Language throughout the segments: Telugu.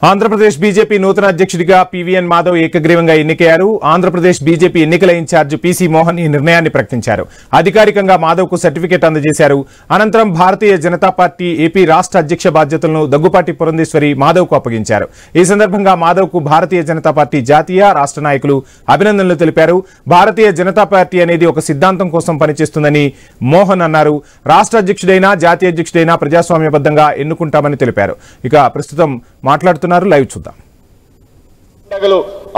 ఆంధ్రప్రదేశ్ బీజేపీ నూతన అధ్యక్షుడిగా పీవీఎన్ మాధవ్ ఏకగ్రీవంగా ఎన్నికయ్యారు. ఆంధ్రప్రదేశ్ బీజేపీ ఎన్నికల ఇన్ఛార్జ్ పీసీ మోహన్ ఈ నిర్ణయాన్ని ప్రకటించారు. అధికారికంగా మాధవ్కు సర్టిఫికెట్ అందజేశారు. అనంతరం భారతీయ జనతా పార్టీ ఏపీ రాష్ట్ర అధ్యక్ష బాధ్యతలను దగ్గుపాటి పురంధేశ్వరి మాధవ్కు అప్పగించారు. ఈ సందర్భంగా మాధవ్కు భారతీయ జనతా పార్టీ జాతీయ రాష్ట్ర నాయకులు అభినందనలు తెలిపారు. భారతీయ జనతా పార్టీ అనేది ఒక సిద్ధాంతం కోసం పనిచేస్తుందని మోహన్ అన్నారు. రాష్ట్ర అధ్యక్షుడైనా జాతీయ అధ్యక్షుడైనా ప్రజాస్వామ్యబద్ధంగా ఎన్నుకుంటామని తెలిపారు. ఇక ప్రస్తుతం మాట్లాడుతున్నారు, లైవ్ చూద్దాం.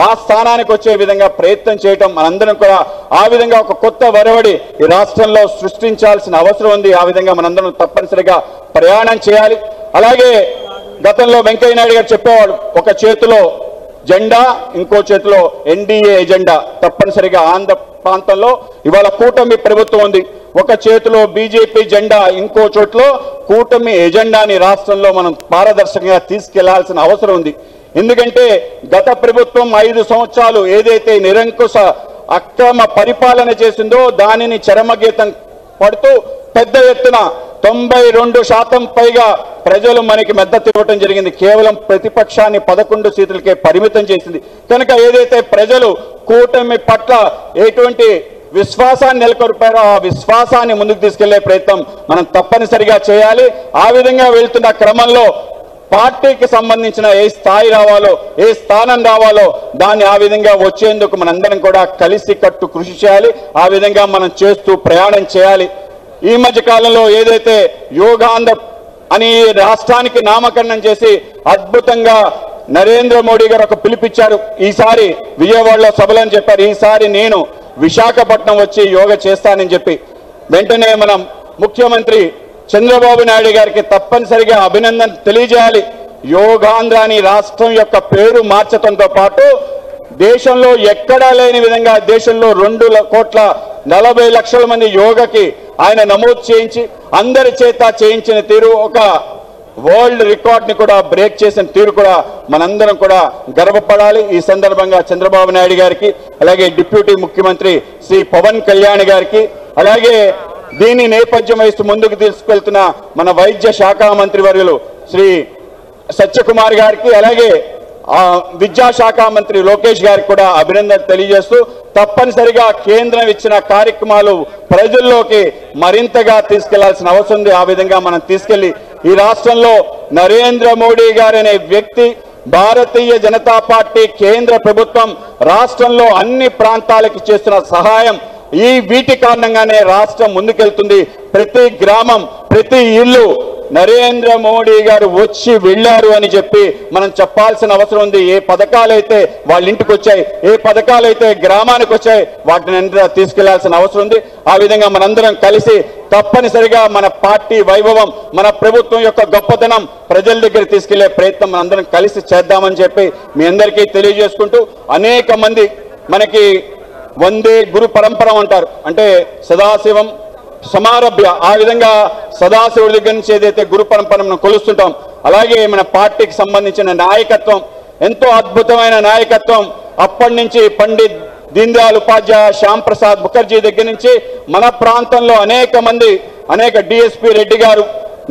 ఆ స్థానానికి వచ్చే విధంగా ప్రయత్నం చేయటం మనందరం కూడా ఆ విధంగా ఒక కొత్త వరవడి ఈ రాష్ట్రంలో సృష్టించాల్సిన అవసరం ఉంది. ఆ విధంగా మనందరం తప్పనిసరిగా ప్రయాణం చేయాలి. అలాగే గతంలో వెంకయ్య నాయుడు గారు చెప్పేవాడు, ఒక చేతిలో జెండా ఇంకో చేతిలో ఎన్డీఏ ఎజెండా. తప్పనిసరిగా ఆంధ్ర ప్రాంతంలో ఇవాళ కూటమి ప్రభుత్వం ఉంది. ఒక చేతిలో బీజేపీ జెండా, ఇంకో చోట్లో కూటమి ఎజెండాని రాష్ట్రంలో మనం పారదర్శకంగా తీసుకెళ్లాల్సిన అవసరం ఉంది. ఎందుకంటే గత ప్రభుత్వం 5 సంవత్సరాలు ఏదైతే నిరంకుశ అక్రమ పరిపాలన చేసిందో దానిని చరమగీతం పడుతూ పెద్ద ఎత్తున 92% పైగా ప్రజలు మనకి మద్దతు ఇవ్వడం జరిగింది. కేవలం ప్రతిపక్షాన్ని 11 సీట్లకే పరిమితం చేసింది. కనుక ఏదైతే ప్రజలు కూటమి పట్ల ఎటువంటి విశ్వాసాన్ని నెలకొల్పారో ఆ విశ్వాసాన్ని ముందుకు తీసుకెళ్లే ప్రయత్నం మనం తప్పనిసరిగా చేయాలి. ఆ విధంగా వెళ్తున్న క్రమంలో పార్టీకి సంబంధించిన ఏ స్థాయి రావాలో, ఏ స్థానం రావాలో దాన్ని ఆ విధంగా వచ్చేందుకు మనందరం కూడా కలిసి కట్టు కృషి చేయాలి. ఆ విధంగా మనం చేస్తూ ప్రయాణం చేయాలి. ఈ మధ్య కాలంలో ఏదైతే యోగాంధ్ర అని రాష్ట్రానికి నామకరణం చేసి అద్భుతంగా నరేంద్ర మోడీ గారు ఒక పిలిపించారు. ఈసారి విజయవాడలో సభలని చెప్పారు. ఈసారి నేను విశాఖపట్నం వచ్చి యోగా చేస్తానని చెప్పి వెంటనే మనం ముఖ్యమంత్రి చంద్రబాబు నాయుడు గారికి తప్పనిసరిగా అభినందన తెలియజేయాలి. యోగాంధ్ర అని రాష్ట్రం యొక్క పేరు మార్చడంతో పాటు దేశంలో ఎక్కడా లేని విధంగా దేశంలో 2,40,00,000 మంది యోగకి ఆయన నమోదు చేయించి అందరి చేత చేయించిన తీరు, ఒక వరల్డ్ రికార్డ్ ని కూడా బ్రేక్ చేసిన తీరు కూడా మనందరం కూడా గర్వపడాలి. ఈ సందర్భంగా చంద్రబాబు నాయుడు గారికి, అలాగే డిప్యూటీ ముఖ్యమంత్రి శ్రీ పవన్ కళ్యాణ్ గారికి, అలాగే దీని నేపథ్యం వహిస్తూ ముందుకు తీసుకెళ్తున్న మన వైద్య శాఖ మంత్రి వర్యులు శ్రీ సత్యకుమార్ గారికి, అలాగే విద్యాశాఖ మంత్రి లోకేష్ గారికి కూడా అభినందనలు తెలియజేస్తూ తప్పనిసరిగా కేంద్రం ఇచ్చిన కార్యక్రమాలు ప్రజల్లోకి మరింతగా తీసుకెళ్లాల్సిన అవసరం ఉంది. ఆ విధంగా మనం తీసుకెళ్లి ఈ రాష్ట్రంలో నరేంద్ర మోడీ గారు అనే వ్యక్తి, భారతీయ జనతా పార్టీ కేంద్ర ప్రభుత్వం రాష్ట్రంలో అన్ని ప్రాంతాలకి చేస్తున్న సహాయం, వీటి కారణంగానే రాష్ట్రం ముందుకెళ్తుంది. ప్రతి గ్రామం, ప్రతి ఇల్లు నరేంద్ర మోడీ గారు వచ్చి వెళ్ళారు అని చెప్పి మనం చెప్పాల్సిన అవసరం ఉంది. ఏ పథకాలైతే వాళ్ళ ఇంటికి వచ్చాయి, ఏ పథకాలైతే గ్రామానికి వచ్చాయి, వాటిని తీసుకెళ్లాల్సిన అవసరం ఉంది. ఆ విధంగా మనందరం కలిసి తప్పనిసరిగా మన పార్టీ వైభవం, మన ప్రభుత్వం యొక్క గొప్పతనం ప్రజల దగ్గర తీసుకెళ్లే ప్రయత్నం మనందరం కలిసి చేద్దామని చెప్పి మీ అందరికీ తెలియజేసుకుంటూ, అనేక మంది మనకి వందే గురు పరంపర అంటారు, అంటే సదాశివం సమారభ్య, ఆ విధంగా సదాశివుడి దగ్గర నుంచి ఏదైతే గురు పరంపరను కొలుస్తుంటాం, అలాగే మన పార్టీకి సంబంధించిన నాయకత్వం ఎంతో అద్భుతమైన నాయకత్వం. అప్పటి నుంచి పండిత్ దీన్ దయాళ్ ఉపాధ్యాయ, శ్యామ్ ప్రసాద్ ముఖర్జీ దగ్గర నుంచి మన ప్రాంతంలో అనేక మంది, అనేక డిఎస్పి రెడ్డి గారు,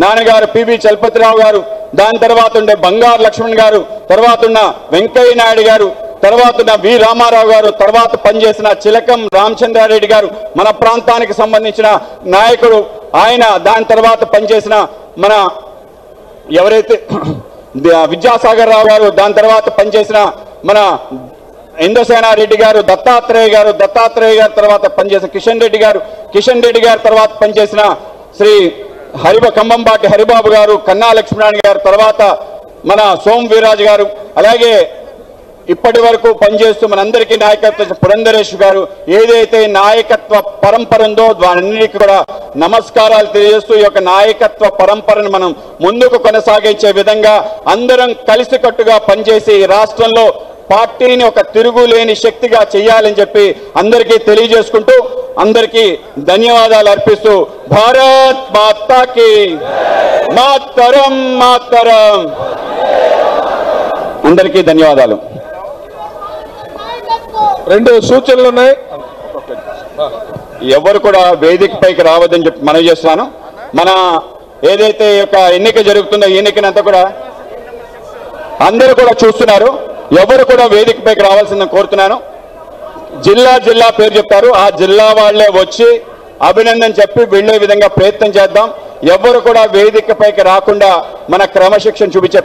నాన్నగారు పివి చలపతిరావు గారు, దాని తర్వాత ఉండే బంగారు లక్ష్మణ్ గారు, తర్వాత ఉన్న వెంకయ్య నాయుడు గారు, తర్వాత వి రామారావు గారు, తర్వాత పనిచేసిన చిలకం రామచంద్రారెడ్డి గారు, మన ప్రాంతానికి సంబంధించిన నాయకుడు ఆయన, దాని తర్వాత పనిచేసిన మన ఎవరైతే విద్యాసాగర్ రావు గారు, దాని తర్వాత పనిచేసిన మన ఇంద్రసేనారెడ్డి గారు, దత్తాత్రేయ గారు తర్వాత పనిచేసిన కిషన్ రెడ్డి గారు తర్వాత పనిచేసిన శ్రీ కంబంబాటి హరిబాబు గారు, కన్నా లక్ష్మీనారాయణ గారు, తర్వాత మన సోమ్ వీరాజు గారు, అలాగే ఇప్పటి వరకు పనిచేస్తూ మనందరికీ నాయకత్వం పురంధరేష్ గారు, ఏదైతే నాయకత్వ పరంపర ఉందో దానికి కూడా నమస్కారాలు తెలియజేస్తూ ఈ యొక్క నాయకత్వ పరంపరను మనం ముందుకు కొనసాగించే విధంగా అందరం కలిసికట్టుగా పనిచేసి ఈ రాష్ట్రంలో పార్టీని ఒక తిరుగులేని శక్తిగా చేయాలని చెప్పి అందరికీ తెలియజేసుకుంటూ అందరికీ ధన్యవాదాలు అర్పిస్తూ భారత్ మాతాకి మాతరం మాతరం, అందరికీ ధన్యవాదాలు. 2 సూచనలు ఉన్నాయి. ఎవరు కూడా వేదికపైకి రావద్దని చెప్పి మనవి చేస్తున్నాను. మన ఏదైతే యొక్క ఎన్నిక జరుగుతుందో ఈ ఎన్నికనంతా కూడా అందరూ కూడా చూస్తున్నారు. ఎవరు కూడా వేదికపైకి రావాల్సిందని కోరుతున్నాను. జిల్లా పేరు చెప్తారు, ఆ జిల్లా వాళ్లే వచ్చి అభినందన చెప్పి వెళ్లే విధంగా ప్రయత్నం చేద్దాం. ఎవరు కూడా వేదికపైకి రాకుండా మన క్రమశిక్షణ చూపించే